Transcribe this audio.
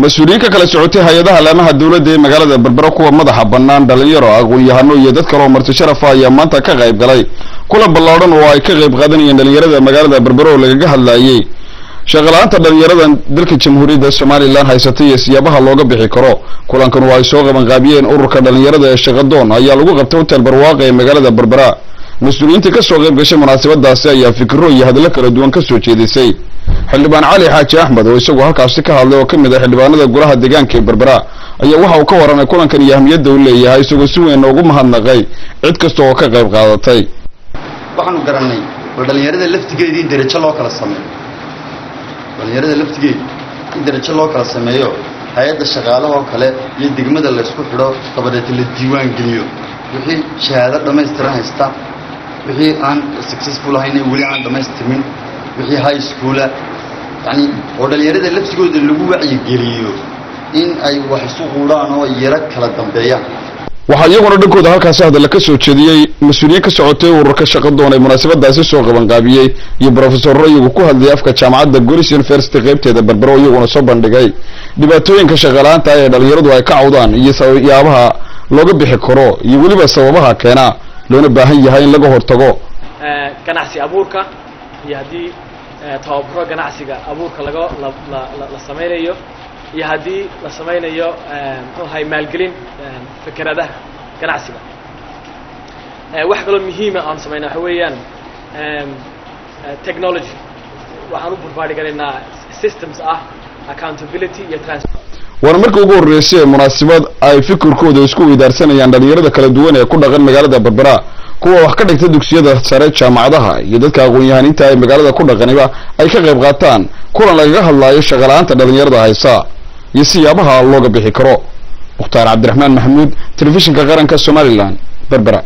مسؤولين كلا سعوتي هيدا لما هالدولة مقالة بربركوا مضحى بنان دليرة أقول يهانو يدك لو مرتشرفة يا ما أنت كغيب قلي كل بلارن واي كغيب غدني دليرة مقالة بربرو اللي جهل لاي شغلات دليرة دلك الجمهورية الصومالي اللي هيستي سيابها اللوجا بحكرو كل أن كانوا يسوق من غابين أورك دليرة الشغدون هي لوجا قبتوت البرواقي مقالة بربرا مسؤولين تكسوا غير بش مناسبات داسية فكروا يهذا لك ردوان كسو شيء سي حلبان علي حاج أحمد ويسوق هالكاس كهذا وكم إذا حلبان هذا جراه الدجان كبربرا أي وها وكورنا كلنا كان يهم يده ولا هاي سوق سوى إنه قوم هالنقاي عد كستوه كغيب قاضتي. waxaanu garanay dhalinyarada laftigeedii darajo loo kala sameeyo dhalinyarada laftigeedii darajo loo kala sameeyo hay'adda shaqaalaha kale iyo degmada la isku xidho tabareed la diiwaan geliyo wixii shahaado dhameystiran haysta wixii aan successful ahayn wali aan dhameystirin wixii high school yani oo dhalinyarada laftigooda lagu wacyi geliyo in ay wax isu qudaan oo yara kala dambeeyaan waxaa iyaguna dhankooda halkaas hadal la ka soo jeediyay mas'uuliyiin ka socotay ururka shaqo doonay munaasabadaasi soo qaban qaabiyay iyo professor iyagu ku hadlay afka jaamacadda Goris University qaybteeda Berbero iyaguna soo bandhigay dhibaatooyinka shaqalaanta ee dhalinyaradu ay ka cawdaan iyo sababaha looga bixi karo iyo waliba sababaha keena loona baahan yahay in laga hortago ganacsi abuurka iyo hadii tababaro ganacsiga abuurka la sameeyo iyo hadii la sameeyo hay maalgelin fikradaha ganacsiga wax kale muhiim ah aan sameeyna waxa weeyaan technology waxaan u barbaarigaynaa systems accountability iyo transparency war markii ugu horeysay munaasabad ay fikirkooda isku weydaarsanayaan dhalinyarada kala duwan ee ku dhaqan magaalada Berbera kuwa wax ka dhigta dugsiyada sare jaamacadaha iyo dadka aqoon-yahaninta ay magaalada ku dhaqaniba ay ka qayb qaataan kulan laga hadlayo shaqalaanta dhalinyarada haysa iyo siyaabaha looga bixi karo. Mukhtaar Cabdiraxmaan Maxamuud, telefishinka qaranka Somaliland, Berbera.